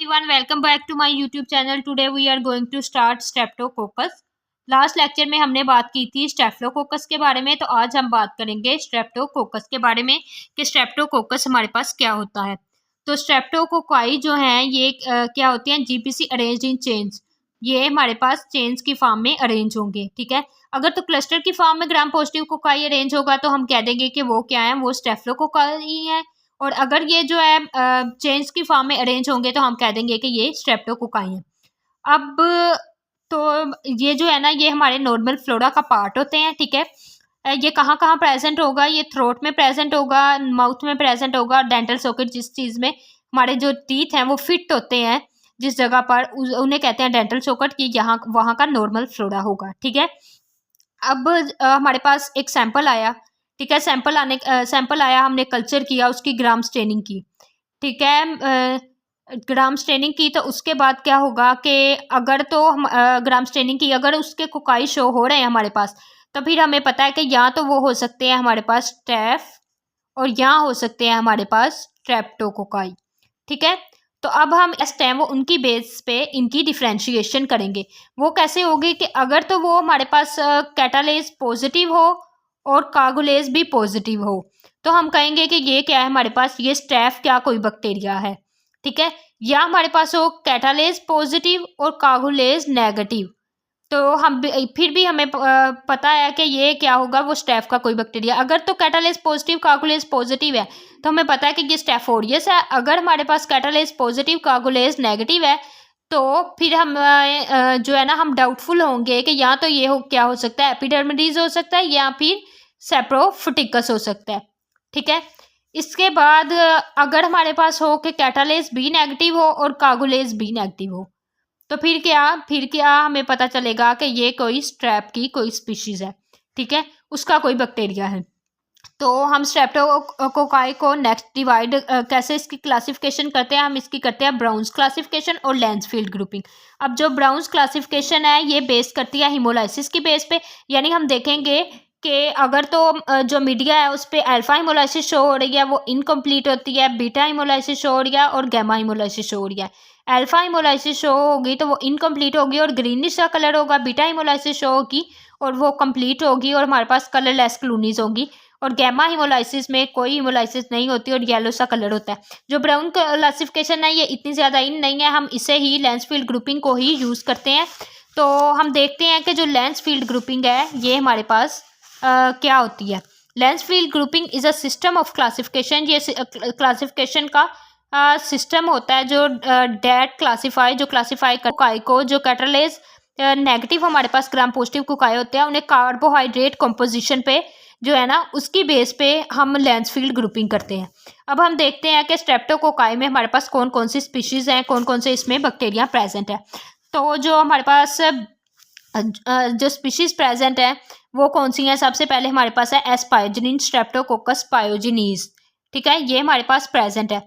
everyone, welcome back to my YouTube channel. Today we are going to start Streptococcus. Last lecture में हमने बात की थी Staphylococcus के बारे में, तो आज हम बात करेंगे स्ट्रेप्टोकोकस के बारे में कि स्ट्रेप्टोकोकस हमारे पास क्या होता है। तो स्ट्रेप्टोकोकाई जो हैं ये क्या होती हैं, जीपीसी अरेंज इन चेन्स। ये हमारे पास चेन्स की फॉर्म में अरेंज होंगे, ठीक है। अगर तो क्लस्टर की फॉर्म में ग्राम पॉजिटिव कोकाई अरेंज होगा तो हम कह देंगे कि वो क्या है, वो स्टेफ्लोकोकाई है। और अगर ये जो है चेन्स की फॉर्म में अरेंज होंगे तो हम कह देंगे कि ये स्ट्रेप्टोकोकाई है। अब तो ये जो है ना, ये हमारे नॉर्मल फ्लोरा का पार्ट होते हैं, ठीक है। ये कहाँ कहाँ प्रेजेंट होगा, ये थ्रोट में प्रेजेंट होगा, माउथ में प्रेजेंट होगा, डेंटल सॉकेट, जिस चीज़ में हमारे जो टीथ हैं वो फिट होते हैं जिस जगह पर, उन्हें कहते हैं डेंटल सॉकेट, कि यहाँ वहाँ का नॉर्मल फ्लोरा होगा, ठीक है। अब हमारे पास एक सैंपल आया, ठीक है। सैंपल आया, हमने कल्चर किया, उसकी ग्राम स्टेनिंग की, ठीक है। ग्राम स्टेनिंग की तो उसके बाद क्या होगा कि अगर तो हम ग्राम स्टेनिंग की, अगर उसके कोकाई शो हो रहे हैं हमारे पास, तो फिर हमें पता है कि यहाँ तो वो हो सकते हैं हमारे पास स्टेफ, और यहाँ हो सकते हैं हमारे पास स्ट्रेप्टोकोकाई, ठीक है। तो अब हम इस टाइम वो उनकी बेस पे इनकी डिफ्रेंशिएशन करेंगे। वो कैसे होगी कि अगर तो वो हमारे पास कैटालेज पॉजिटिव हो और कार्गोलेज भी पॉजिटिव हो, तो हम कहेंगे कि ये क्या है हमारे पास, ये स्टेफ क्या कोई बैक्टीरिया है, ठीक है। या हमारे पास हो कैटालेज पॉजिटिव और कार्गोलेज नेगेटिव, तो हम फिर भी हमें पता है कि ये क्या होगा, वो स्टेफ का कोई बैक्टीरिया। अगर तो कैटालेज पॉजिटिव कार्गोलेज पॉजिटिव है तो हमें पता है कि ये स्टेफोरियस है। अगर हमारे पास कैटालेज पॉजिटिव कार्गोलेज नेगेटिव है तो फिर हम जो है ना, हम डाउटफुल होंगे कि या तो ये क्या हो सकता है, एपिडर्मिडीज हो सकता है या फिर सेप्रोफिटिकस हो सकता है, ठीक है। इसके बाद अगर हमारे पास हो कि कैटालेज बी नेगेटिव हो और कार्गोलेज बी नेगेटिव हो, तो फिर क्या हमें पता चलेगा कि ये कोई स्ट्रेप की कोई स्पीशीज है, ठीक है, उसका कोई बैक्टीरिया है। तो हम स्ट्रेप्टोकोकाई को नेक्स्ट डिवाइड कैसे इसकी क्लासिफिकेशन करते हैं, हम इसकी करते हैं ब्राउन्स क्लासिफिकेशन और लैंसफील्ड ग्रुपिंग। अब जो ब्राउन्स क्लासिफिकेशन है ये बेस करती है हिमोलाइसिस की बेस पे, यानी हम देखेंगे कि अगर तो जो मीडिया है उस पर अल्फा हिमोलाइसिस शो हो रही है वो इनकम्प्लीट होती है, बीटा हिमोलाइसिस शो हो रही है और गैमा हिमोलाइसिस शो हो रही है। अल्फा हिमोलाइसिस शो होगी तो वो इनकम्प्लीट होगी और ग्रीनिश का कलर होगा, बीटा हिमोलाइसिस शो होगी और वो कंप्लीट होगी और हमारे पास कलरलेस कॉलोनीज होंगी, और गैमा हिमोलाइसिस में कोई हिमोलाइसिस नहीं होती और येलो सा कलर होता है। जो ब्राउन क्लासिफिकेशन है ये इतनी ज़्यादा इन नहीं है, हम इसे ही लैंसफील्ड ग्रुपिंग को ही यूज़ करते हैं। तो हम देखते हैं कि जो लैंसफील्ड ग्रुपिंग है ये हमारे पास क्या होती है। Lancefield grouping is a system of classification, ये क्लासिफिकेशन का सिस्टम होता है जो डेट क्लासीफाई, जो क्लासीफाई कोकाई को, जो कैटालेज नेगेटिव हमारे पास ग्राम पॉजिटिव कोकाई होते हैं, उन्हें कार्बोहाइड्रेट कंपोजिशन पे जो है ना उसकी बेस पे हम लैंसफील्ड ग्रुपिंग करते हैं। अब हम देखते हैं कि स्ट्रेप्टोकोकाई में हमारे पास कौन कौन सी स्पीशीज़ हैं, कौन कौन से इसमें बैक्टीरिया प्रेजेंट है। तो जो हमारे पास जो स्पीशीज़ प्रेजेंट है वो कौन सी हैं, सबसे पहले हमारे पास है एस्पायोजिनिन स्ट्रेप्टोकोकस पायोजिनीज, ठीक है, ये हमारे पास प्रेजेंट है।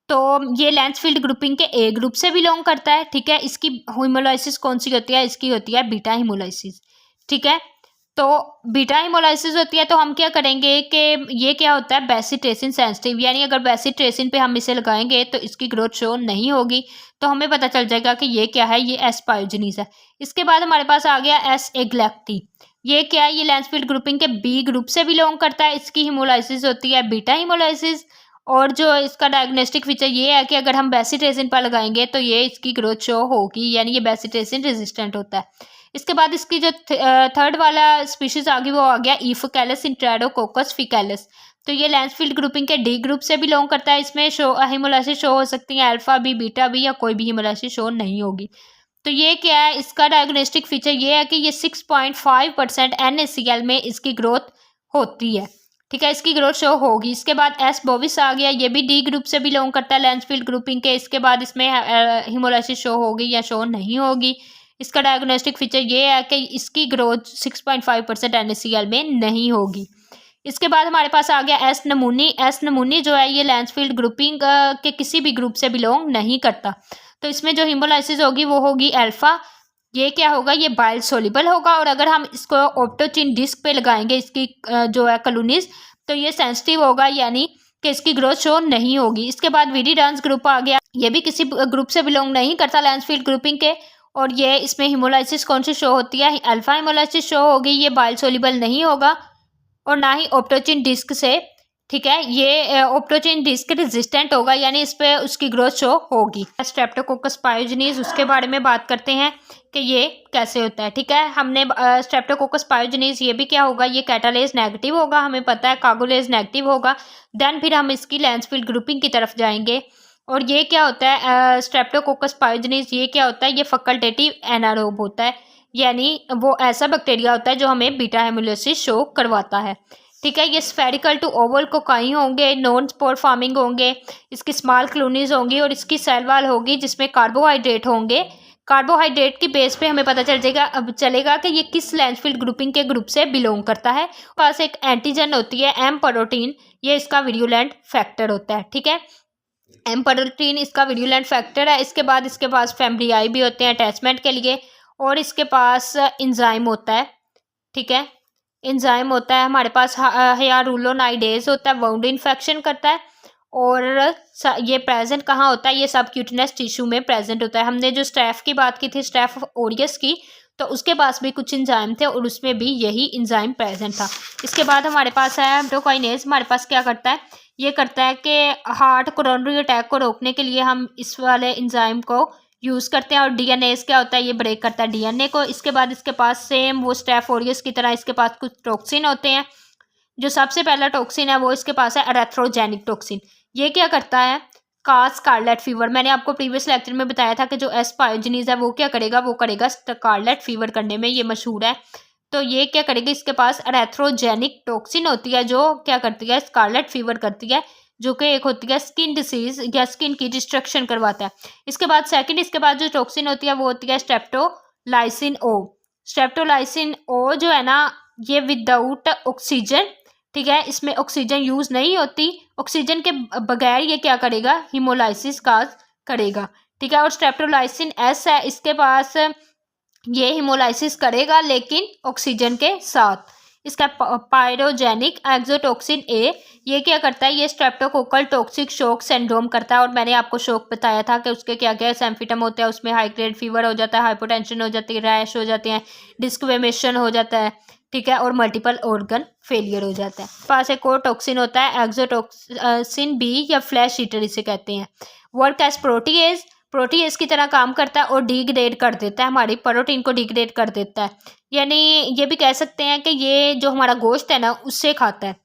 तो ये लैंसफील्ड ग्रुपिंग के ए ग्रुप से बिलोंग करता है, ठीक है। इसकी हिमोलाइसिस कौन सी होती है, इसकी होती है बीटा हिमोलाइसिस, ठीक है। तो बीटा हिमोलाइसिस होती है तो हम क्या करेंगे कि ये क्या होता है, बेसिट्रेसिन सेंसिटिव, यानी अगर बेसिट्रेसिन पे हम इसे लगाएंगे तो इसकी ग्रोथ शो नहीं होगी, तो हमें पता चल जाएगा कि ये क्या है, ये एस्पायोजिनीस है। इसके बाद हमारे पास आ गया एस एग्लैक्टी, ये क्या है, ये लैंसफील्ड ग्रुपिंग के बी ग्रुप से बिलोंग करता है। इसकी हिमोलाइसिस होती है बीटा हिमोलाइसिस, और जो इसका डायग्नोस्टिक फीचर ये है कि अगर हम बेसिट्रेसिन पर लगाएंगे तो ये इसकी ग्रोथ शो होगी, यानी ये बेसिट्रेसिन रेजिस्टेंट होता है। इसके बाद इसकी जो थर्ड वाला स्पीशीज आ गई वो आ गया ईफोकैलस इंट्रेडोकोकस फिकैलस, तो ये लैंसफील्ड ग्रुपिंग के डी ग्रुप से बिलोंग करता है। इसमें शो हिमोलाइसिस शो हो सकती है अल्फा बी, बीटा बी, या कोई भी हिमोलाइसिस शो नहीं होगी। तो ये क्या है, इसका डायग्नोस्टिक फीचर ये है कि ये 6.5% NaCl में इसकी ग्रोथ होती है, ठीक है, इसकी ग्रोथ शो होगी। इसके बाद एस बोविस आ गया, ये भी डी ग्रुप से बिलोंग करता है लैंसफील्ड ग्रुपिंग के। इसके बाद इसमें हिमोलाइसिस शो होगी या शो नहीं होगी। इसका डायग्नोस्टिक फीचर ये है कि इसकी ग्रोथ 6.5% NaCl में नहीं होगी। इसके बाद हमारे पास आ गया एस नमूनी। एस नमूनी जो है ये लैंसफील्ड ग्रुपिंग के किसी भी ग्रुप से बिलोंग नहीं करता, तो इसमें जो हिमोलाइसिस होगी वो होगी अल्फा। ये क्या होगा, ये बाइल सोल्यूबल होगा, और अगर हम इसको ऑप्टोचिन डिस्क पे लगाएंगे इसकी जो है कॉलोनीज, तो ये सेंसिटिव होगा, यानी कि इसकी ग्रोथ शो नहीं होगी। इसके बाद विरीडांस ग्रुप आ गया, ये भी किसी ग्रुप से बिलोंग नहीं करता लैंसफील्ड ग्रुपिंग के, और ये इसमें हिमोलाइसिस कौन सी शो होती है, अल्फा हिमोलाइसिस शो होगी। ये बाइल सोल्यूबल नहीं होगा और ना ही ऑप्टोचिन डिस्क से, ठीक है, ये ऑप्टोचिन डिस्क रेजिस्टेंट होगा, यानी इस पे उसकी ग्रोथ शो होगी। स्ट्रेप्टोकोकस पायोजेनिस, उसके बारे में बात करते हैं कि ये कैसे होता है। ठीक है, हमने स्ट्रेप्टोकोकस पायोजेनिस, ये भी क्या होगा, ये कैटालेज नेगेटिव होगा, हमें पता है कार्गोलेज नेगेटिव होगा। देन फिर हम इसकी लैंसफील्ड ग्रुपिंग की तरफ जाएंगे। और ये क्या होता है, स्ट्रेप्टोकोकस पायोजेनिस, ये क्या होता है, ये फैकल्टेटिव एनारोब होता है, यानी वो ऐसा बैक्टीरिया होता है जो हमें बीटा हेमोलाइसिस शो करवाता है। ठीक है, ये स्फेरिकल टू ओवल कोकाई होंगे, नॉन स्पोर फार्मिंग होंगे, इसकी स्मॉल कॉलोनीज होंगी और इसकी सेल वॉल होगी जिसमें कार्बोहाइड्रेट होंगे। कार्बोहाइड्रेट की बेस पे हमें पता चलेगा कि ये किस लैंसफील्ड ग्रुपिंग के ग्रुप से बिलोंग करता है। पास एक एंटीजन होती है एम प्रोटीन, ये इसका विरुलेंट फैक्टर होता है। ठीक है, एम प्रोटीन इसका विरुलेंट फैक्टर है। इसके बाद इसके पास फैम्ब्रियाई भी होते हैं अटैचमेंट के लिए, और इसके पास इंजाइम होता है। ठीक है, इंजाइम होता है हमारे पास, हियालुरोनाइडेज होता है, वाउंड इन्फेक्शन करता है। और ये प्रेजेंट कहाँ होता है, ये सबक्यूटेनियस टिश्यू में प्रेजेंट होता है। हमने जो स्टैफ की बात की थी, स्टैफ ओरियस की, तो उसके पास भी कुछ इंजाइम थे और उसमें भी यही इंजाइम प्रेजेंट था। इसके बाद हमारे पास है हेप्टोकाइनेज, हमारे पास क्या करता है, ये करता है कि हार्ट कोरोनरी अटैक को रोकने के लिए हम इस वाले इंजाइम को यूज़ करते हैं। और डीएनए क्या होता है, ये ब्रेक करता है डीएनए को। इसके बाद इसके पास सेम वो स्टेफ ओरियस की तरह इसके पास कुछ टॉक्सिन होते हैं। जो सबसे पहला टॉक्सिन है वो इसके पास है एरेथ्रोजेनिक टॉक्सिन। ये क्या करता है, काज स्कारलेट फीवर। मैंने आपको प्रीवियस लेक्चर में बताया था कि जो एस पायोजेनिस है वो क्या करेगा, वो करेगा स्कारलेट फीवर करने में, ये मशहूर है। तो ये क्या करेगी, इसके पास एरेथ्रोजेनिक टॉक्सिन होती है जो क्या करती है, स्कारलेट फीवर करती है, जो कि एक होती है स्किन डिसीज या स्किन की डिस्ट्रक्शन करवाता है। इसके बाद सेकंड, इसके बाद जो टॉक्सिन होती है वो होती है स्ट्रेप्टोलाइसिन ओ। स्ट्रेप्टोलाइसिन ओ जो है ना, ये विदाउट ऑक्सीजन, ठीक है, इसमें ऑक्सीजन यूज नहीं होती, ऑक्सीजन के बगैर ये क्या करेगा, हीमोलाइसिस काज करेगा। ठीक है, और स्ट्रेप्टोलाइसिन एस है, इसके पास ये हीमोलाइसिस करेगा लेकिन ऑक्सीजन के साथ। इसका पायरोजेनिक एक्सोटोक्सिन ए, ये क्या करता है, ये स्ट्रेप्टोकोकल टॉक्सिक शॉक सिंड्रोम करता है। और मैंने आपको शॉक बताया था कि उसके क्या क्या सैम्फिटम होते हैं, उसमें हाई ग्रेड फीवर हो जाता है, हाइपोटेंशन हो जाती है, रैश हो जाते हैं, डिस्क्वेमेशन हो जाता है, ठीक है, और मल्टीपल ऑर्गन फेलियर हो जाता है। पास एक और टॉक्सिन होता है एक्सोटोक्सिन बी या फ्लैश ईटर इसे कहते हैं। वर्क एज प्रोटीएज, प्रोटीएज की तरह काम करता है और डिग्रेड कर देता है, हमारी प्रोटीन को डिग्रेड कर देता है। यानी ये भी कह सकते हैं कि ये जो हमारा गोश्त है ना उससे खाता है,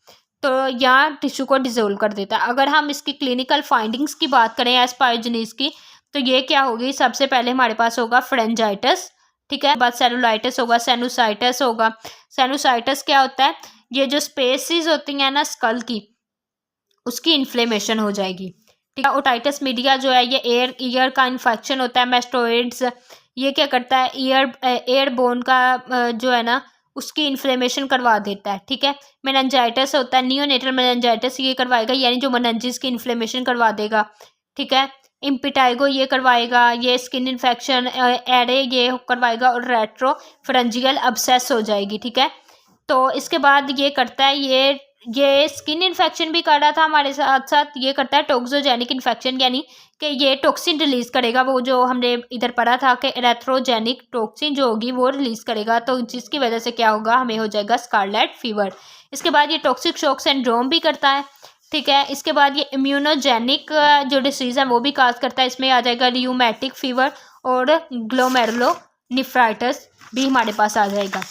तो यहाँ टिश्यू को डिसोल्व कर देता है। अगर हम इसकी क्लिनिकल फाइंडिंग्स की बात करें एस पायोजेनिस की, तो ये क्या होगी, सबसे पहले हमारे पास होगा फ्रेंजाइटिस, ठीक है, बाद सेलुलाइटिस होगा, सेनुसाइटिस होगा। सेनुसाइटिस क्या होता है, ये जो स्पेसिस होती हैं ना स्कल की, उसकी इन्फ्लेमेशन हो जाएगी। ठीक है, ओटाइटिस मीडिया जो है ये ईयर का इन्फेक्शन होता है। मेस्टोइड्स ये क्या करता है, एयर बोन का जो है ना उसकी इन्फ्लेमेशन करवा देता है। ठीक है, मेनिंजाइटिस होता है, नियोनेटल मेनिंजाइटिस ये करवाएगा, यानी जो मेनिंजिस की इन्फ्लेमेशन करवा देगा। ठीक है, इम्पिटाइगो ये करवाएगा, ये स्किन इन्फेक्शन, एडे ये करवाएगा, और रेट्रोफरेंजियल अब्सेस हो जाएगी। ठीक है, तो इसके बाद ये करता है, ये स्किन इन्फेक्शन भी कर रहा था हमारे साथ साथ, ये करता है टॉक्सोजेनिक इन्फेक्शन, यानी कि ये टॉक्सिन रिलीज करेगा, वो जो हमने इधर पढ़ा था कि एरेथ्रोजेनिक टॉक्सिन जो होगी वो रिलीज करेगा, तो जिसकी वजह से क्या होगा, हमें हो जाएगा स्कारलेट फीवर। इसके बाद ये टॉक्सिक शॉक सिंड्रोम भी करता है। ठीक है, इसके बाद ये इम्यूनोजेनिक जो डिसीज़ है वो भी काज करता है, इसमें आ जाएगा रियूमेटिक फीवर और ग्लोमेरुलोनेफ्राइटिस भी हमारे पास आ जाएगा।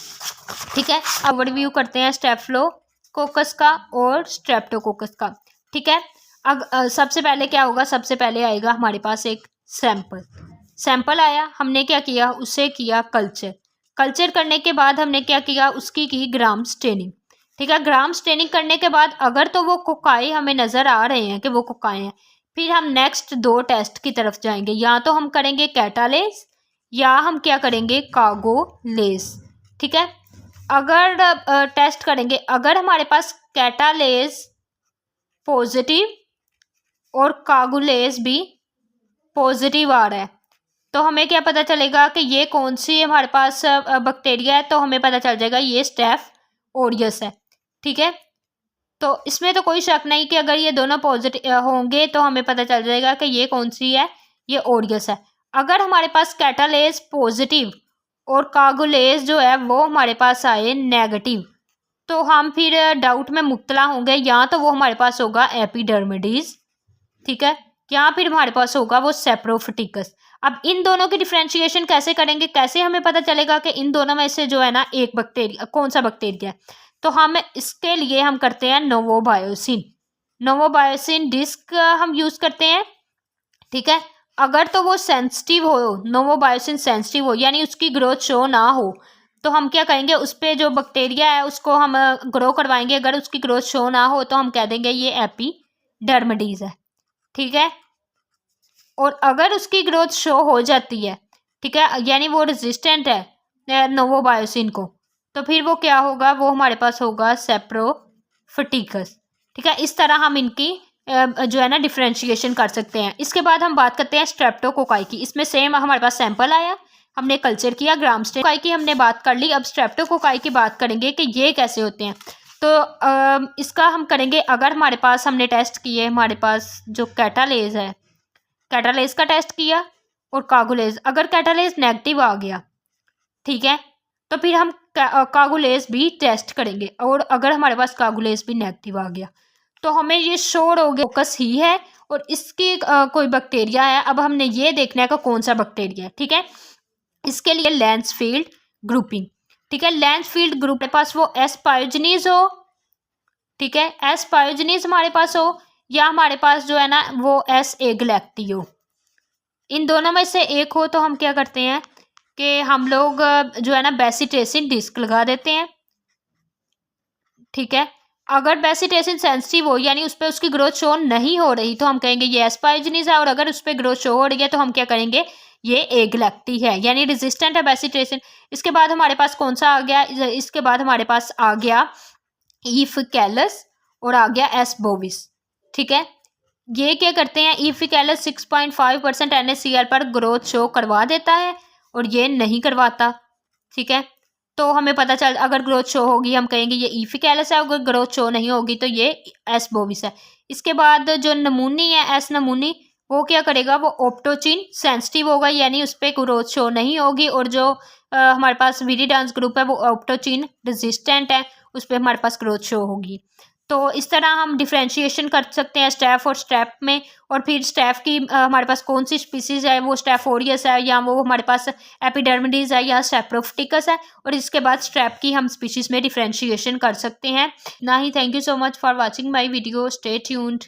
ठीक है, ओवरव्यू करते हैं स्टेफिलोकोकस का और स्ट्रेप्टोकोकस का। ठीक है, सबसे पहले क्या होगा, सबसे पहले आएगा हमारे पास एक सैंपल आया, हमने क्या किया, उसे किया कल्चर करने के बाद हमने क्या किया, उसकी की ग्राम स्टेनिंग। ठीक है, ग्राम स्टेनिंग करने के बाद अगर तो वो कोकाई हमें नज़र आ रहे हैं कि वो कोकाई हैं, फिर हम नेक्स्ट 2 टेस्ट की तरफ जाएंगे, या तो हम करेंगे कैटालेस या हम क्या करेंगे, कागोलेस। ठीक है, अगर टेस्ट करेंगे, अगर हमारे पास कैटालेस पॉजिटिव और कागुलेस भी पॉजिटिव आ रहा है, तो हमें क्या पता चलेगा कि ये कौन सी हमारे पास बैक्टीरिया है, तो हमें पता चल जाएगा ये स्टेफ ओरियस है। ठीक है, तो इसमें तो कोई शक नहीं कि अगर ये दोनों पॉजिटिव होंगे तो हमें पता चल जाएगा कि ये कौन सी है, ये ओरियस है। अगर हमारे पास कैटालेज पॉजिटिव और कागुलेज जो है वो हमारे पास आए नेगेटिव, तो हम फिर डाउट में मुब्तला होंगे। या तो वो हमारे पास होगा एपिडर्मिडीज, ठीक है, या फिर हमारे पास होगा वो सेप्रोफिटिकस। अब इन दोनों की डिफ्रेंशिएशन कैसे करेंगे, कैसे हमें पता चलेगा कि इन दोनों में से जो है ना एक बैक्टीरिया कौन सा बैक्टीरिया है? तो हम इसके लिए हम करते हैं नोवोबायोसिन। नोवोबायोसिन डिस्क हम यूज़ करते हैं, ठीक है। अगर तो वो सेंसिटिव हो, नोवोबायोसिन सेंसिटिव हो, यानी उसकी ग्रोथ शो ना हो, तो हम क्या करेंगे, उस पर जो बैक्टीरिया है उसको हम ग्रो करवाएंगे। अगर उसकी ग्रोथ शो ना हो तो हम कह देंगे ये एपिडर्मिडीज है, ठीक है। और अगर उसकी ग्रोथ शो हो जाती है, ठीक है, यानी वो रेजिस्टेंट है नोवोबायोसिन को, तो फिर वो क्या होगा, वो हमारे पास होगा सेप्रोफिटिकस, ठीक है। इस तरह हम इनकी जो है ना डिफ्रेंशिएशन कर सकते हैं। इसके बाद हम बात करते हैं स्ट्रेप्टोकोकाई की। इसमें सेम हमारे पास सैंपल आया, हमने कल्चर किया, ग्राम स्टेकोकाई की हमने बात कर ली। अब स्ट्रेप्टोकोकाई की बात करेंगे कि ये कैसे होते हैं। तो इसका हम करेंगे, अगर हमारे पास हमने टेस्ट किए, हमारे पास जो कैटालेज है, कैटालेज का टेस्ट किया और कागुलेज, अगर कैटालेज नेगेटिव आ गया, ठीक है, तो फिर हम कागुलेज भी टेस्ट करेंगे। और अगर हमारे पास कागुलेज भी नेगेटिव आ गया तो हमें ये श्योर हो गया फोकस ही है और इसकी कोई बैक्टीरिया है। अब हमने ये देखना है कि कौन सा बैक्टीरिया है, ठीक है। इसके लिए लैंसफील्ड ग्रुपिंग, ठीक है। लैंसफील्ड ग्रुप के पास वो एस पायोजनीज हो, ठीक है, एस पायोजनीज हमारे पास हो, या हमारे पास जो है ना वो एस एगलैक्टी हो। इन दोनों में से एक हो तो हम क्या करते हैं कि हम लोग जो है ना बेसिटेसिन डिस्क लगा देते हैं, ठीक है। अगर बेसिटेसिन सेंसिटिव हो, यानी उस पर उसकी ग्रोथ शो नहीं हो रही, तो हम कहेंगे ये एस्पाइजनीज है। और अगर उस पर ग्रोथ शो हो रही है तो हम क्या करेंगे, ये एगलैक्टी है, यानी रेजिस्टेंट है बेसिटेसिन। इसके बाद हमारे पास कौन सा आ गया, इसके बाद हमारे पास आ गया ईफिकैलस और आ गया एस बोविस, ठीक है। ये क्या करते हैं, ईफिकैलस 6.5% NaCl पर ग्रोथ शो करवा देता है और ये नहीं करवाता, ठीक है। तो हमें पता चल, अगर ग्रोथ शो होगी हम कहेंगे ये ईफिकैलस है, अगर ग्रोथ शो नहीं होगी तो ये एस बोविस है। इसके बाद जो नमूनी है, एस नमूनी, वो क्या करेगा, वो ओप्टोचिन सेंसिटिव होगा, यानी उस पर ग्रोथ शो नहीं होगी। और जो हमारे पास विरिडांस ग्रुप है वो ओप्टोचिन रेजिस्टेंट है, उस पर हमारे पास ग्रोथ शो होगी। तो इस तरह हम डिफ्रेंशिएशन कर सकते हैं स्टेफ और स्टेप में। और फिर स्टेफ की हमारे पास कौन सी स्पीसीज है, वो स्टेफ ओरियस है या वो हमारे पास एपिडर्मिडीज है या सेप्रोफिटिकस है। और इसके बाद स्टेप की हम स्पीशीज में डिफ्रेंशिएशन कर सकते हैं। ना ही, thank you so much for watching my video, stay tuned.